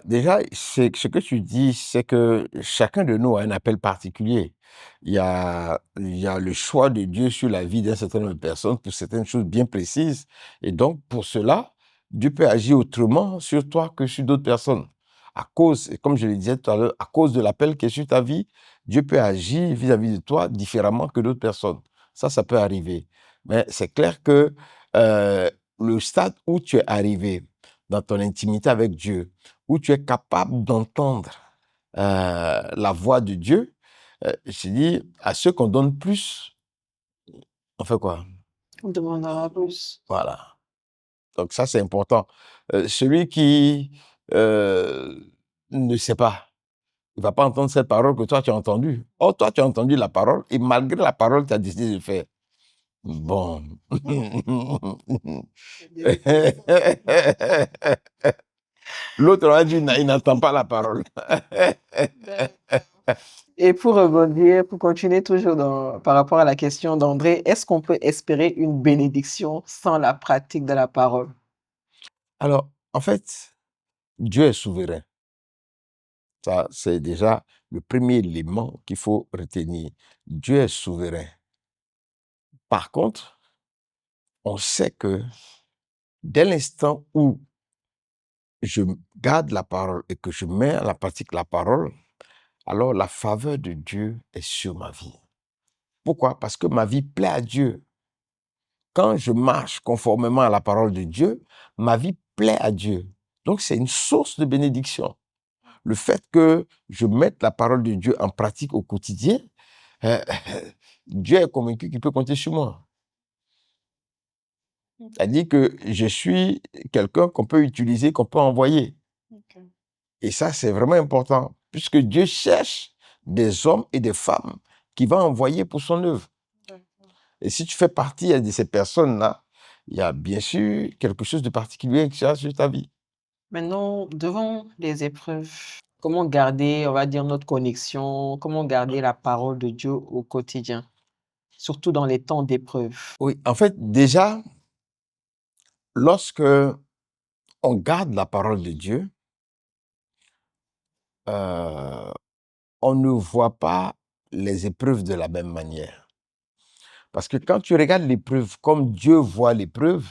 Déjà, ce que tu dis, c'est que chacun de nous a un appel particulier. Il y a le choix de Dieu sur la vie d'un certain nombre de personnes pour certaines choses bien précises. Et donc, pour cela, Dieu peut agir autrement sur toi que sur d'autres personnes. À cause, comme je le disais tout à l'heure, à cause de l'appel qui est sur ta vie, Dieu peut agir vis-à-vis de toi différemment que d'autres personnes. Ça peut arriver. Mais c'est clair que le stade où tu es arrivé dans ton intimité avec Dieu, où tu es capable d'entendre la voix de Dieu, je dis, à ceux qu'on donne plus, on fait quoi? On demandera plus. Voilà. Donc ça, c'est important. Celui qui ne sait pas, il ne va pas entendre cette parole que toi, tu as entendue. Or, toi, tu as entendu la parole et malgré la parole, tu as décidé de faire. Bon. L'autre a dit, il n'entend pas la parole. Et pour rebondir, pour continuer toujours par rapport à la question d'André, est-ce qu'on peut espérer une bénédiction sans la pratique de la parole? Alors, en fait, Dieu est souverain. Ça, c'est déjà le premier élément qu'il faut retenir. Dieu est souverain. Par contre, on sait que dès l'instant où je garde la parole et que je mets en la pratique la parole, alors la faveur de Dieu est sur ma vie. Pourquoi? Parce que ma vie plaît à Dieu. Quand je marche conformément à la parole de Dieu, ma vie plaît à Dieu. Donc, c'est une source de bénédiction. Le fait que je mette la parole de Dieu en pratique au quotidien, euh, Dieu est convaincu qu'il peut compter sur moi. C'est-à-dire que je suis quelqu'un qu'on peut utiliser, qu'on peut envoyer. Et ça, c'est vraiment important, puisque Dieu cherche des hommes et des femmes qui va envoyer pour son œuvre. Et si tu fais partie de ces personnes-là, il y a bien sûr quelque chose de particulier qui sera sur ta vie. Maintenant, devant les épreuves, comment garder, on va dire, notre connexion, comment garder la parole de Dieu au quotidien, surtout dans les temps d'épreuve? Oui, en fait, déjà, lorsque on garde la parole de Dieu, on ne voit pas les épreuves de la même manière. Parce que quand tu regardes l'épreuve comme Dieu voit l'épreuve,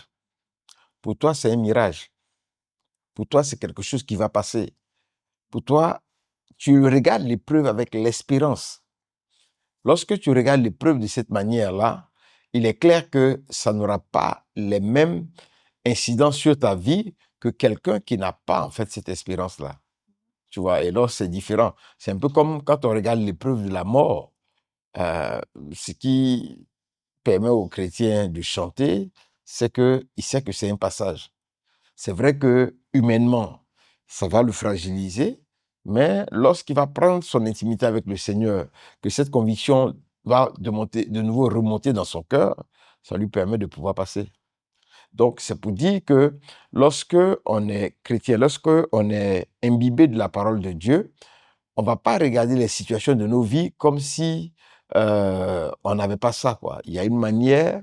pour toi, c'est un mirage. Pour toi, c'est quelque chose qui va passer. Pour toi, tu regardes l'épreuve avec l'espérance. Lorsque tu regardes l'épreuve de cette manière-là, il est clair que ça n'aura pas les mêmes incidences sur ta vie que quelqu'un qui n'a pas, en fait, cette espérance-là. Tu vois, et là, c'est différent. C'est un peu comme quand on regarde l'épreuve de la mort. Ce qui permet aux chrétiens de chanter, c'est qu'il sait que c'est un passage. C'est vrai que humainement, ça va le fragiliser, mais lorsqu'il va prendre son intimité avec le Seigneur, que cette conviction va de nouveau remonter dans son cœur, ça lui permet de pouvoir passer. Donc, c'est pour dire que lorsque on est chrétien, lorsque on est imbibé de la parole de Dieu, on ne va pas regarder les situations de nos vies comme si on n'avait pas ça, quoi. Il y a une manière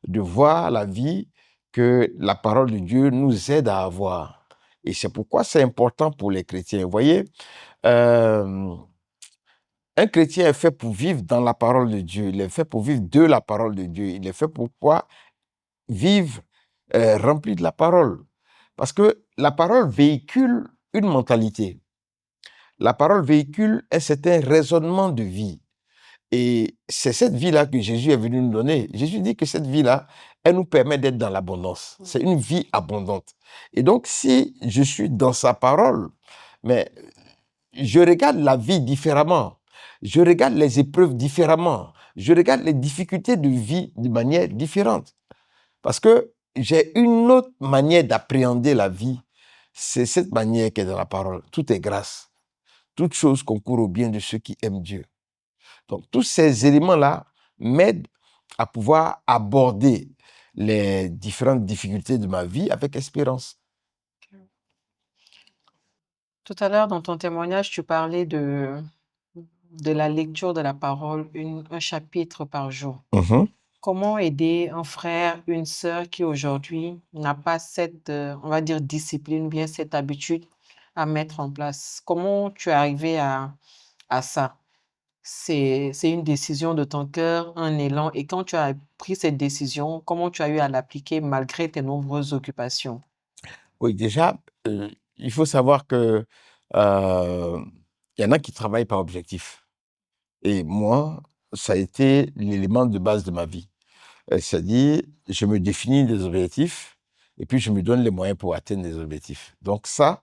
de voir la vie que la parole de Dieu nous aide à avoir. Et c'est pourquoi c'est important pour les chrétiens. Vous voyez, un chrétien est fait pour vivre dans la parole de Dieu. Il est fait pour vivre de la parole de Dieu. Il est fait pour pouvoir vivre rempli de la parole. Parce que la parole véhicule une mentalité. La parole véhicule un certain raisonnement de vie. Et c'est cette vie-là que Jésus est venu nous donner. Jésus dit que cette vie-là, elle nous permet d'être dans l'abondance. C'est une vie abondante. Et donc, si je suis dans sa parole, mais je regarde la vie différemment. Je regarde les épreuves différemment. Je regarde les difficultés de vie de manière différente. Parce que j'ai une autre manière d'appréhender la vie. C'est cette manière qui est dans la parole. Tout est grâce. Toute chose concourt au bien de ceux qui aiment Dieu. Donc, tous ces éléments-là m'aident à pouvoir aborder les différentes difficultés de ma vie avec espérance. Tout à l'heure, dans ton témoignage, tu parlais de la lecture de la parole, un chapitre par jour. Comment aider un frère, une sœur qui aujourd'hui n'a pas cette, on va dire, discipline, ou bien cette habitude à mettre en place? Comment tu es arrivé à ça? C'est une décision de ton cœur, un élan. Et quand tu as pris cette décision, comment tu as eu à l'appliquer malgré tes nombreuses occupations? Oui, déjà, il faut savoir que y en a qui travaillent par objectif. Et moi, ça a été l'élément de base de ma vie. C'est-à-dire, je me définis des objectifs et puis je me donne les moyens pour atteindre les objectifs. Donc ça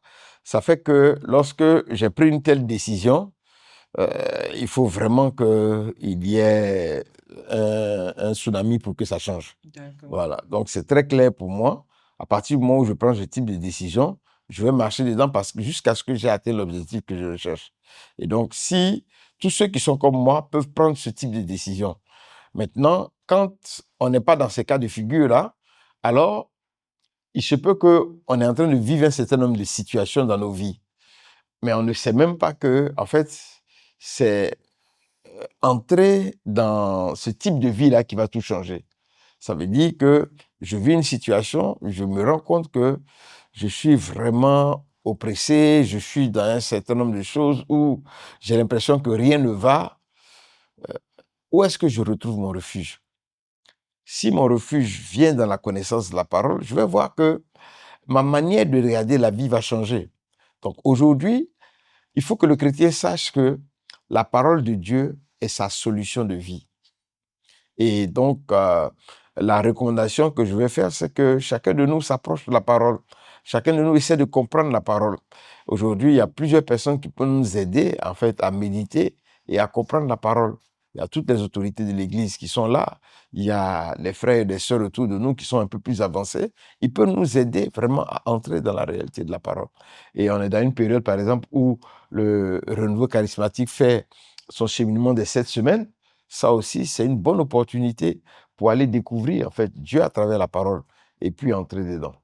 fait que lorsque j'ai pris une telle décision, il faut vraiment qu'il y ait un tsunami pour que ça change. D'accord. Voilà. Donc, c'est très clair pour moi. À partir du moment où je prends ce type de décision, je vais marcher dedans jusqu'à ce que j'ai atteint l'objectif que je recherche. Et donc, si tous ceux qui sont comme moi peuvent prendre ce type de décision, Maintenant, quand on n'est pas dans ces cas de figure-là, alors il se peut qu'on est en train de vivre un certain nombre de situations dans nos vies. Mais on ne sait même pas que, en fait, c'est entrer dans ce type de vie-là qui va tout changer. Ça veut dire que je vis une situation, je me rends compte que je suis vraiment oppressé, je suis dans un certain nombre de choses où j'ai l'impression que rien ne va. Où est-ce que je retrouve mon refuge? Si mon refuge vient dans la connaissance de la parole, je vais voir que ma manière de regarder la vie va changer. Donc aujourd'hui, il faut que le chrétien sache que la parole de Dieu est sa solution de vie. Et donc, la recommandation que je vais faire, c'est que chacun de nous s'approche de la parole. Chacun de nous essaie de comprendre la parole. Aujourd'hui, il y a plusieurs personnes qui peuvent nous aider, en fait, à méditer et à comprendre la parole. Il y a toutes les autorités de l'Église qui sont là. Il y a les frères et les sœurs autour de nous qui sont un peu plus avancés. Ils peuvent nous aider vraiment à entrer dans la réalité de la parole. Et on est dans une période, par exemple, où le renouveau charismatique fait son cheminement des 7 semaines. Ça aussi, c'est une bonne opportunité pour aller découvrir, en fait, Dieu à travers la parole et puis entrer dedans.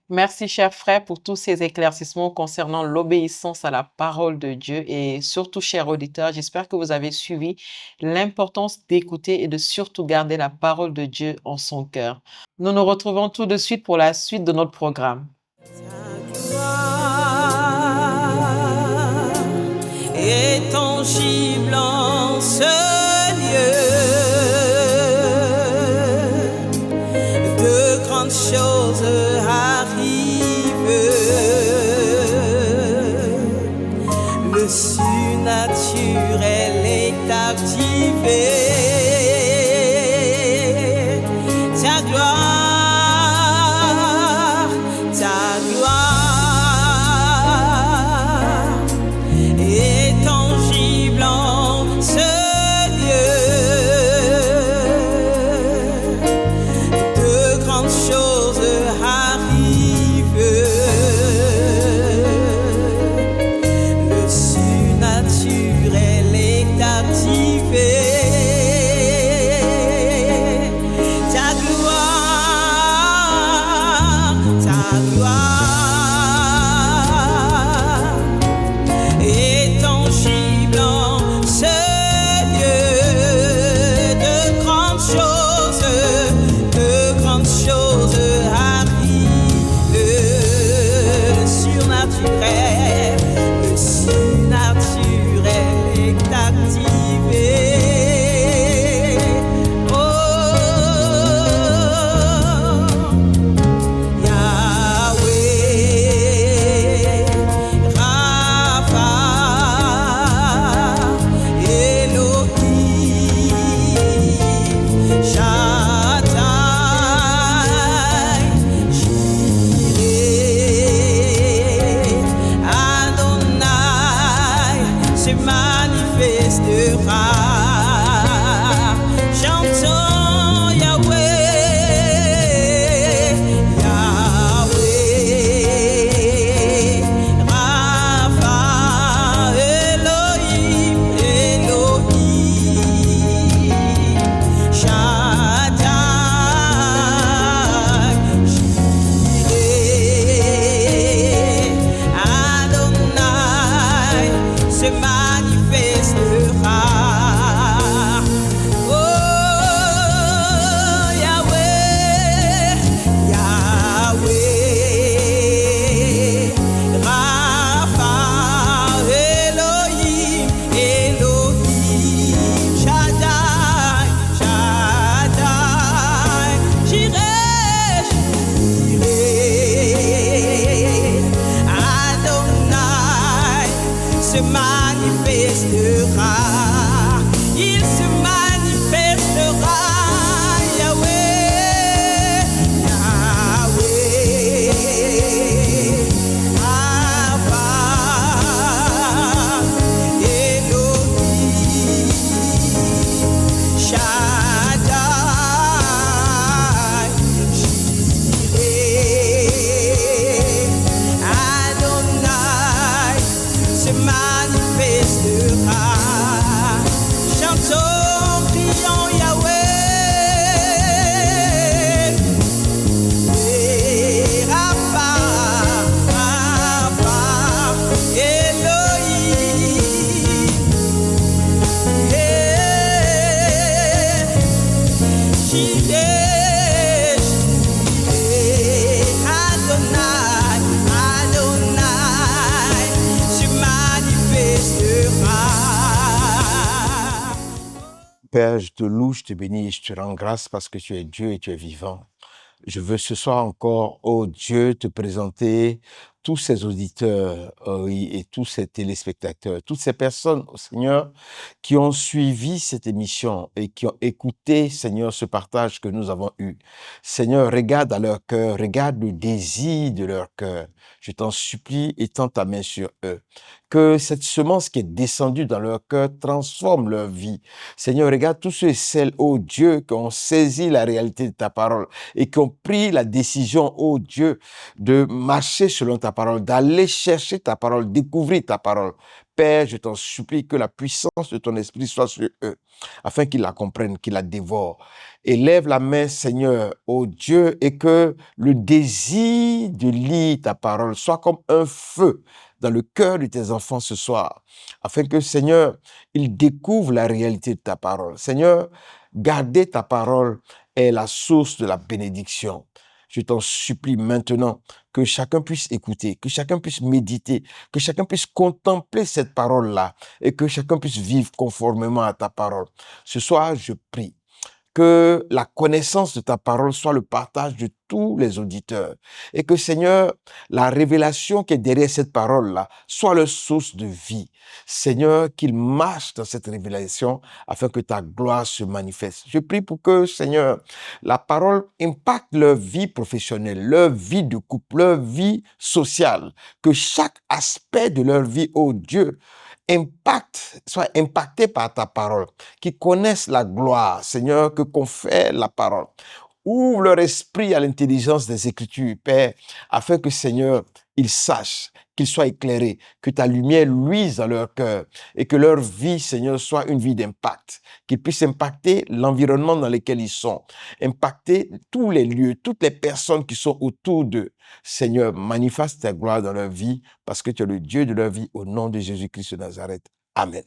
Merci, cher frère, pour tous ces éclaircissements concernant l'obéissance à la parole de Dieu et surtout, chers auditeurs, j'espère que vous avez suivi l'importance d'écouter et de surtout garder la parole de Dieu en son cœur. Nous nous retrouvons tout de suite pour la suite de notre programme. Est tangible en ce lieu, de grandes choses arrivent, le surnaturel est activé, ta gloire, ta gloire est tangible en ce lieu, de grandes choses arrivent, le surnaturel est activé. Père, je te loue, je te bénis, je te rends grâce parce que tu es Dieu et tu es vivant. Je veux ce soir encore, oh Dieu, te présenter tous ces auditeurs oui, et tous ces téléspectateurs, toutes ces personnes, oh Seigneur, qui ont suivi cette émission et qui ont écouté, Seigneur, ce partage que nous avons eu. Seigneur, regarde à leur cœur, regarde le désir de leur cœur. Je t'en supplie, étends ta main sur eux. Que cette semence qui est descendue dans leur cœur transforme leur vie. Seigneur, regarde tous ceux et celles, oh Dieu, qui ont saisi la réalité de ta parole et qui ont pris la décision, oh Dieu, de marcher selon ta parole, d'aller chercher ta parole, découvrir ta parole. Père, je t'en supplie que la puissance de ton esprit soit sur eux, afin qu'ils la comprennent, qu'ils la dévorent. Élève la main, Seigneur, ô Dieu, et que le désir de lire ta parole soit comme un feu dans le cœur de tes enfants ce soir, afin que, Seigneur, ils découvrent la réalité de ta parole. Seigneur, garder ta parole est la source de la bénédiction. Je t'en supplie maintenant que chacun puisse écouter, que chacun puisse méditer, que chacun puisse contempler cette parole-là et que chacun puisse vivre conformément à ta parole. Ce soir, je prie que la connaissance de ta parole soit le partage de tous les auditeurs et que, Seigneur, la révélation qui est derrière cette parole-là soit leur source de vie. Seigneur, qu'ils marchent dans cette révélation afin que ta gloire se manifeste. Je prie pour que, Seigneur, la parole impacte leur vie professionnelle, leur vie de couple, leur vie sociale, que chaque aspect de leur vie, oh Dieu, soit impacté par ta parole, qu'ils connaissent la gloire, Seigneur, que confère la parole. Ouvre leur esprit à l'intelligence des Écritures, Père, afin que, Seigneur, ils sachent, qu'ils soient éclairés, que ta lumière luise dans leur cœur et que leur vie, Seigneur, soit une vie d'impact, qu'ils puissent impacter l'environnement dans lequel ils sont, impacter tous les lieux, toutes les personnes qui sont autour d'eux. Seigneur, manifeste ta gloire dans leur vie parce que tu es le Dieu de leur vie au nom de Jésus-Christ de Nazareth. Amen.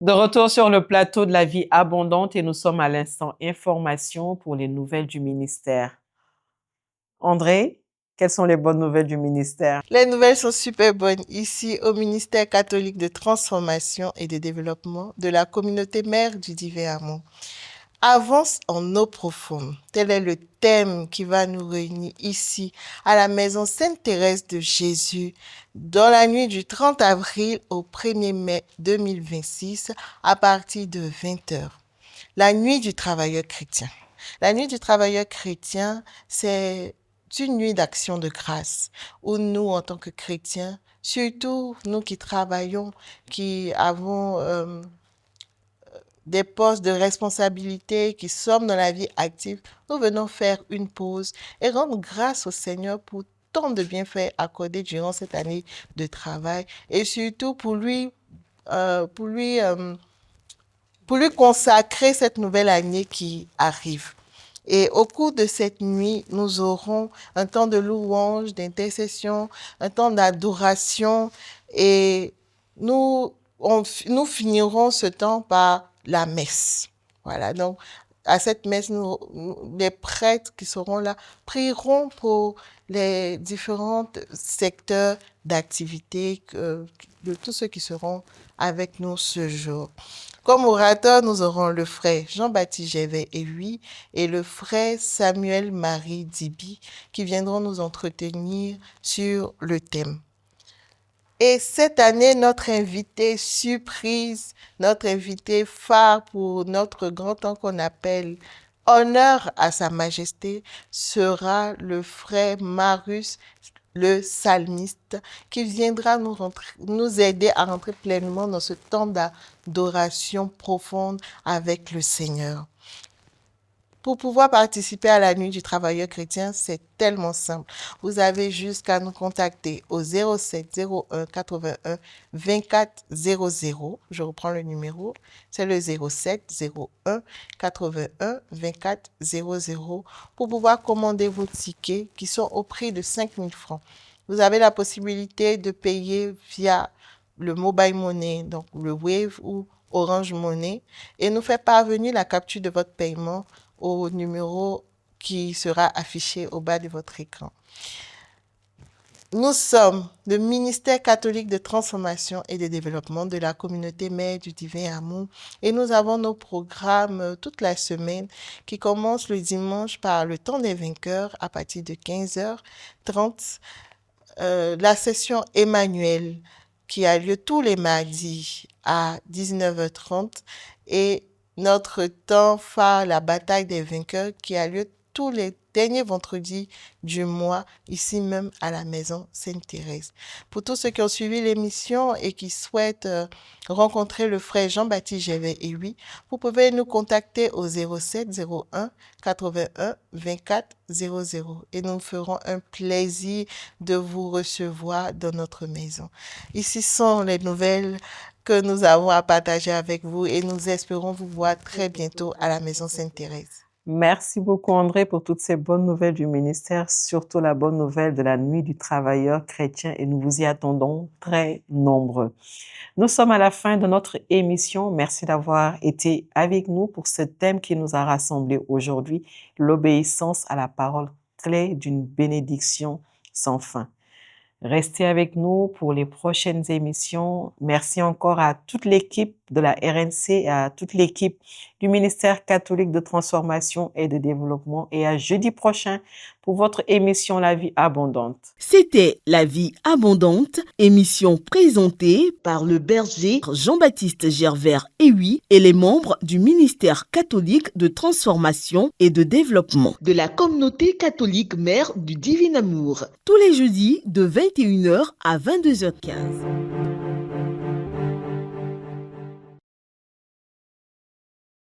De retour sur le plateau de la vie abondante et nous sommes à l'instant information pour les nouvelles du ministère. André, quelles sont les bonnes nouvelles du ministère? Les nouvelles sont super bonnes ici au ministère catholique de transformation et de développement de la communauté mère du divin amour. Avance en eau profonde. Tel est le thème qui va nous réunir ici à la maison Sainte-Thérèse de Jésus dans la nuit du 30 avril au 1er mai 2026 à partir de 20h. La nuit du travailleur chrétien. La nuit du travailleur chrétien, c'est une nuit d'action de grâce où nous, en tant que chrétiens, surtout nous qui travaillons, qui avons des postes de responsabilité, qui sommes dans la vie active, nous venons faire une pause et rendre grâce au Seigneur pour tant de bienfaits accordés durant cette année de travail et surtout pour lui consacrer cette nouvelle année qui arrive. Et au cours de cette nuit, nous aurons un temps de louange, d'intercession, un temps d'adoration et nous finirons ce temps par la messe. Voilà, donc à cette messe, les prêtres qui seront là prieront pour les différents secteurs d'activité de tous ceux qui seront avec nous ce jour. Comme orateur, nous aurons le frère Jean-Baptiste Gervais et lui et le frère Samuel-Marie Dibi qui viendront nous entretenir sur le thème. Et cette année, notre invité surprise, notre invité phare pour notre grand temps qu'on appelle Honneur à Sa Majesté sera le frère Marius, le psalmiste, qui viendra nous aider à rentrer pleinement dans ce temps d'adoration profonde avec le Seigneur. Pour pouvoir participer à la nuit du travailleur chrétien, c'est tellement simple. Vous avez juste qu'à nous contacter au 07 01 81 24 00. Je reprends le numéro. C'est le 07 01 81 24 00 pour pouvoir commander vos tickets qui sont au prix de 5 000 francs. Vous avez la possibilité de payer via le mobile money, donc le Wave ou Orange Money, et nous faire parvenir la capture de votre paiement au numéro qui sera affiché au bas de votre écran. Nous sommes le ministère catholique de transformation et de développement de la communauté Mère du Divin Amour et nous avons nos programmes toute la semaine qui commencent le dimanche par le temps des vainqueurs à partir de 15h30. La session Emmanuel qui a lieu tous les mardis à 19h30 et notre temps phare, la bataille des vainqueurs qui a lieu tous les derniers vendredis du mois, ici même à la maison Sainte-Thérèse. Pour tous ceux qui ont suivi l'émission et qui souhaitent rencontrer le frère Jean-Baptiste Gervais et oui, vous pouvez nous contacter au 07 01 81 24 00 et nous ferons un plaisir de vous recevoir dans notre maison. Ici sont les nouvelles que nous avons à partager avec vous et nous espérons vous voir très bientôt à la maison Sainte-Thérèse. Merci beaucoup André pour toutes ces bonnes nouvelles du ministère, surtout la bonne nouvelle de la nuit du travailleur chrétien et nous vous y attendons très nombreux. Nous sommes à la fin de notre émission. Merci d'avoir été avec nous pour ce thème qui nous a rassemblés aujourd'hui, l'obéissance à la parole clé d'une bénédiction sans fin. Restez avec nous pour les prochaines émissions. Merci encore à toute l'équipe de la RNC, et à toute l'équipe du ministère catholique de transformation et de développement et à jeudi prochain pour votre émission La Vie Abondante. C'était La Vie Abondante, émission présentée par le berger Jean-Baptiste Gervais et oui et les membres du ministère catholique de transformation et de développement de la communauté catholique Mère du Divin Amour, tous les jeudis de 21h à 22h15.